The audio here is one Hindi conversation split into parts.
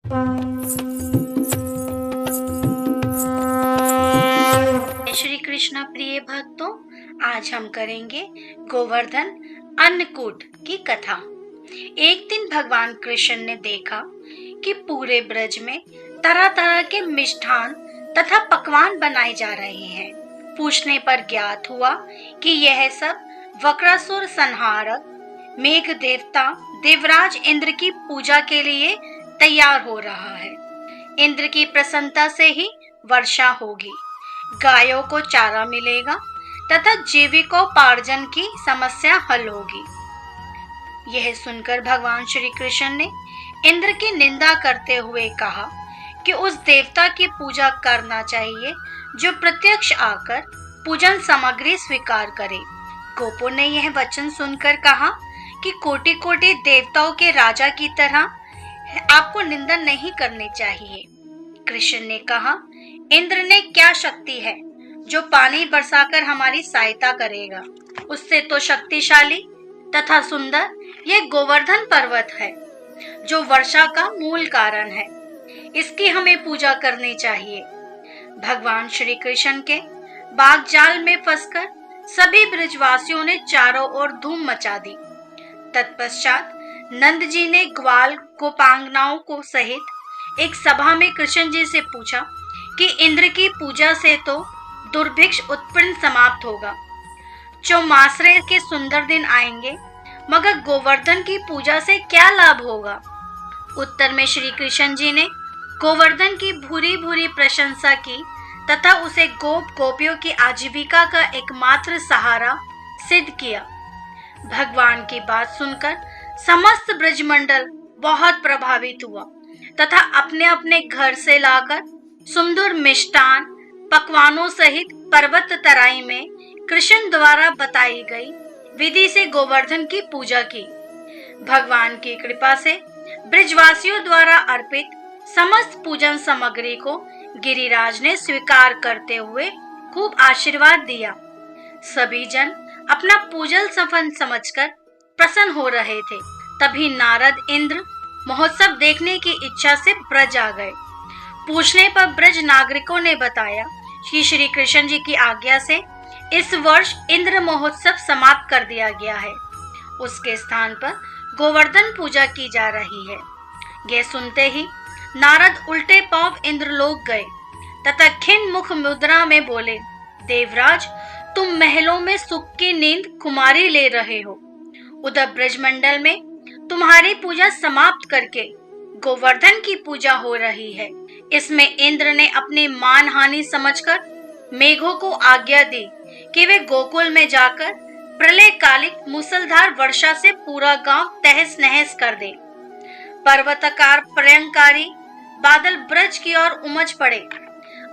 श्री कृष्ण प्रिय भक्तों, आज हम करेंगे गोवर्धन अन्नकूट की कथा। एक दिन भगवान कृष्ण ने देखा कि पूरे ब्रज में तरह तरह के मिष्ठान तथा पकवान बनाए जा रहे हैं। पूछने पर ज्ञात हुआ कि यह सब वक्रासुर संहारक मेघ देवता देवराज इंद्र की पूजा के लिए तैयार हो रहा है। इंद्र की प्रसन्नता से ही वर्षा होगी, गायों को चारा मिलेगा तथा जीविकोपार्जन की समस्या हल होगी। यह सुनकर भगवान श्री कृष्ण ने इंद्र की निंदा करते हुए कहा कि उस देवता की पूजा करना चाहिए जो प्रत्यक्ष आकर पूजन सामग्री स्वीकार करे। गोपों ने यह वचन सुनकर कहा कि कोटि कोटि देवताओं के राजा की तरह आपको निंदा नहीं करनी चाहिए। कृष्ण ने कहा, इंद्र ने क्या शक्ति है जो पानी बरसाकर हमारी सहायता करेगा। उससे तो शक्तिशाली तथा सुंदर यह गोवर्धन पर्वत है जो वर्षा का मूल कारण है। इसकी हमें पूजा करनी चाहिए। भगवान श्री कृष्ण के बागजाल में फंसकर सभी ब्रजवासियों ने चारों ओर धूम मचा दी। तत्पश्चात नंद जी ने ग्वाल गोपांगनाओं को सहित एक सभा में कृष्ण जी से पूछा कि इंद्र की पूजा से तो दुर्भिक्ष उत्पन्न समाप्त होगा, चौमासरे के सुंदर दिन आएंगे, मगर गोवर्धन की पूजा से क्या लाभ होगा। उत्तर में श्री कृष्ण जी ने गोवर्धन की भूरी भूरी प्रशंसा की तथा उसे गोप गोपियों की आजीविका का एकमात्र सहारा सिद्ध किया। भगवान की बात सुनकर समस्त ब्रजमंडल बहुत प्रभावित हुआ तथा अपने अपने घर से लाकर सुंदर मिष्टान पकवानों सहित पर्वत तराई में कृष्ण द्वारा बताई गई विधि से गोवर्धन की पूजा की। भगवान की कृपा से ब्रजवासियों द्वारा अर्पित समस्त पूजन सामग्री को गिरिराज ने स्वीकार करते हुए खूब आशीर्वाद दिया। सभी जन अपना पूजन सफल समझकर प्रसन्न हो रहे थे। तभी नारद इंद्र महोत्सव देखने की इच्छा से ब्रज आ गए। पूछने पर ब्रज नागरिकों ने बताया कि श्री कृष्ण जी की आज्ञा से इस वर्ष इंद्र महोत्सव समाप्त कर दिया गया है। उसके स्थान पर गोवर्धन पूजा की जा रही है। यह सुनते ही नारद उल्टे पांव इंद्रलोक गए तथा खिन्न मुख मुद्रा में बोले, देवराज, तुम महलों में सुख की नींद खुमारी ले रहे हो। उधर ब्रजमंडल में तुम्हारी पूजा समाप्त करके गोवर्धन की पूजा हो रही है। इसमें इंद्र ने अपनी मान हानि समझकर मेघों को आज्ञा दी कि वे गोकुल में जाकर प्रलयकालिक मूसलधार वर्षा से पूरा गांव तहस नहस कर दे। पर्वताकार प्रलयंकारी बादल ब्रज की ओर उमड़ पड़े।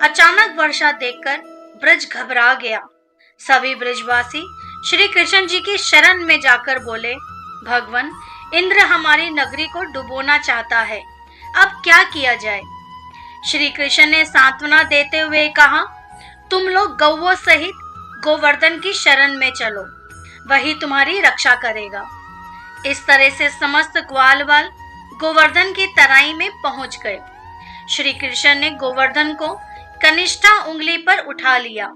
अचानक वर्षा देखकर ब्रज घबरा गया। सभी ब्रजवासी श्री कृष्ण जी की शरण में जाकर बोले, भगवान, इंद्र हमारी नगरी को डुबोना चाहता है, अब क्या किया जाए। श्री कृष्ण ने सांत्वना देते हुए कहा, तुम लोग गौओं सहित गोवर्धन की शरण में चलो, वही तुम्हारी रक्षा करेगा। इस तरह से समस्त ग्वाल बाल गोवर्धन की तराई में पहुंच गए। श्री कृष्ण ने गोवर्धन को कनिष्ठा उंगली पर उठा लिया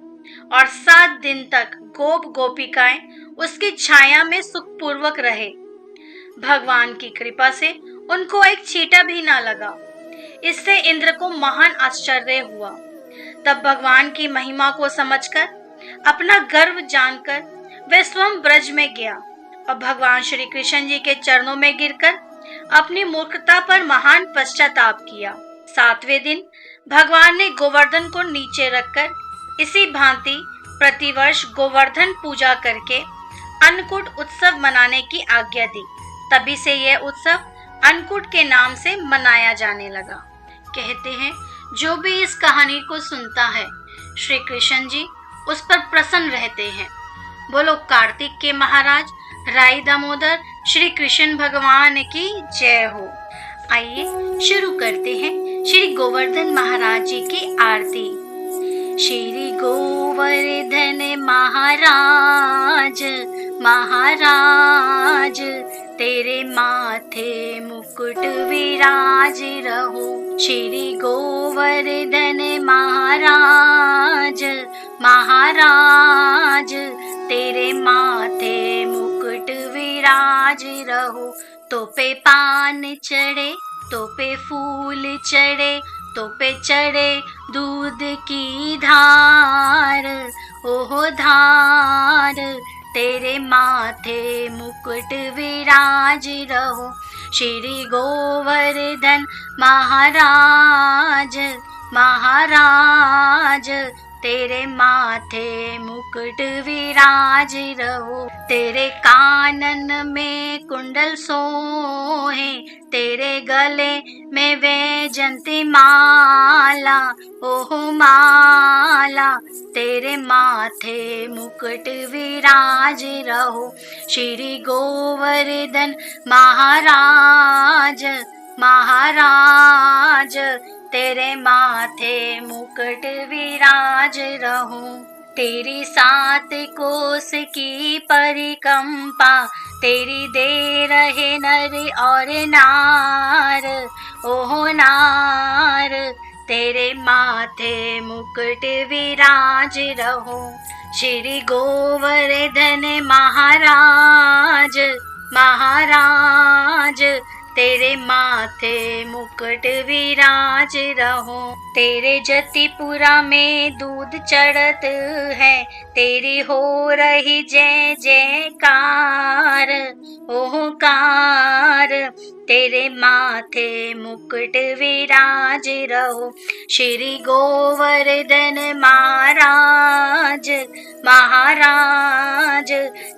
और 7 दिन तक गोप गोपिकाएं उसकी छाया में सुखपूर्वक रहे। भगवान की कृपा से उनको एक छींटा भी ना लगा। इससे इंद्र को महान आश्चर्य हुआ। तब भगवान की महिमा को समझकर, अपना गर्व जानकर वह स्वयं ब्रज में गया और भगवान श्री कृष्ण जी के चरणों में गिरकर अपनी मूर्खता पर महान पश्चाताप किया। 7वें दिन भगवान ने गोवर्धन को नीचे रखकर इसी भांति प्रतिवर्ष गोवर्धन पूजा करके अन्नकूट उत्सव मनाने की आज्ञा दी। तभी से यह उत्सव अन्नकूट के नाम से मनाया जाने लगा। कहते हैं, जो भी इस कहानी को सुनता है, श्री कृष्ण जी उस पर प्रसन्न रहते हैं। बोलो कार्तिक के महाराज राई दामोदर श्री कृष्ण भगवान की जय हो। आइए शुरू करते हैं श्री गोवर्धन महाराज जी की आरती। श्री गोवर्धन महाराज महाराज तेरे माथे मुकुट विराज रहो। श्री गोवर्धन महाराज महाराज, तेरे माथे मुकुट विराज रहो। तो पे पान चढ़े, तो पे फूल चढ़े, तो पे चढ़े दूध की धार, ओहो धार। तेरे माथे मुकुट विराज रहो। श्री गोवर्धन महाराज महाराज, तेरे माथे मुकुट विराज रहो। तेरे कानन में कुंडल सोहे, तेरे गले में वैजंती माला, ओहो माला। तेरे माथे मुकुट विराज रहो। श्री गोवर्धन महाराज महाराज, तेरे माथे मुकुट विराज रहो। तेरी 7 कोस की परिकंपा, तेरी दे रहे नर और नार, ओहो नार। तेरे माथे मुकुट विराज रहो। श्री गोवर्धन महाराज महाराज, तेरे माथे मुकुट विराज रहो। तेरे जतिपुरा में दूध चढ़त है, तेरी हो रही जय जयकार, ओहकार। तेरे माथे मुकुट विराज रहो। श्री गोवर्धन महाराज महाराज,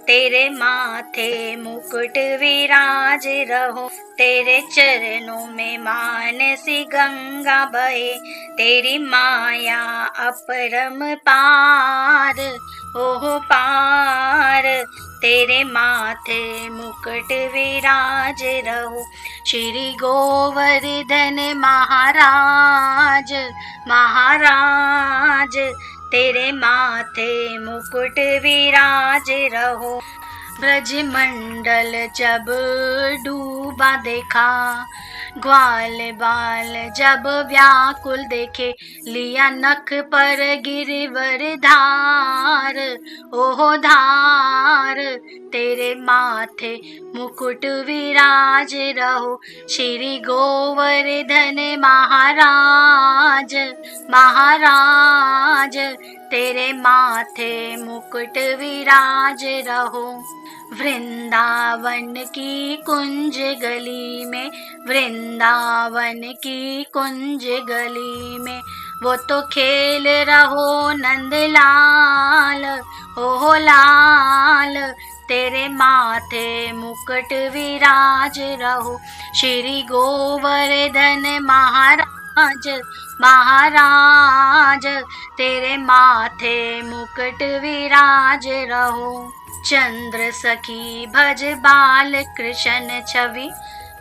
तेरे माथे मुकुट विराज रहो। तेरे चरणों में मानसी गंगा बहे, तेरी माया अपरम पार, ओह पार। तेरे माथे मुकुट विराज रहो। श्री गोवर्धन महाराज महाराज, तेरे माथे मुकुट विराज रहो। ब्रज मंडल जब डूबा देखा, ग्वाल बाल जब व्याकुल देखे, लिया नख पर गिरवर धार, ओहो धार। तेरे माथे मुकुट विराज रहो। श्री गोवर्धन महाराज महाराज, तेरे माथे मुकुट विराज रहो। वृंदावन की कुंज गली में, वृंदावन की कुंज गली में, वो तो खेल रहो नंदलाल, ओहो लाल। तेरे माथे मुकुट विराज रहो। श्री गोवर्धन महाराज महाराज, तेरे माथे मुकुट विराज रहो। चंद्र सखी भज बाल कृष्ण छवि,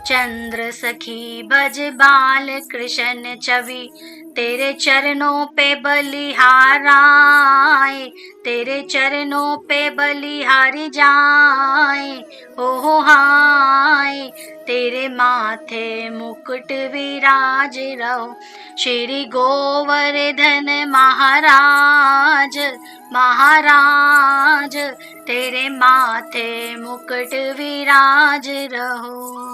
चंद्र सखी भज बाल कृष्ण छवि, तेरे चरणों पे बलिहार आए, तेरे चरणों पे बलिहारी जाए, ओहो हाय। तेरे माथे मुकुट विराज रहो। श्री गोवर्धन महाराज महाराज, तेरे माथे मुकुट विराज रहो।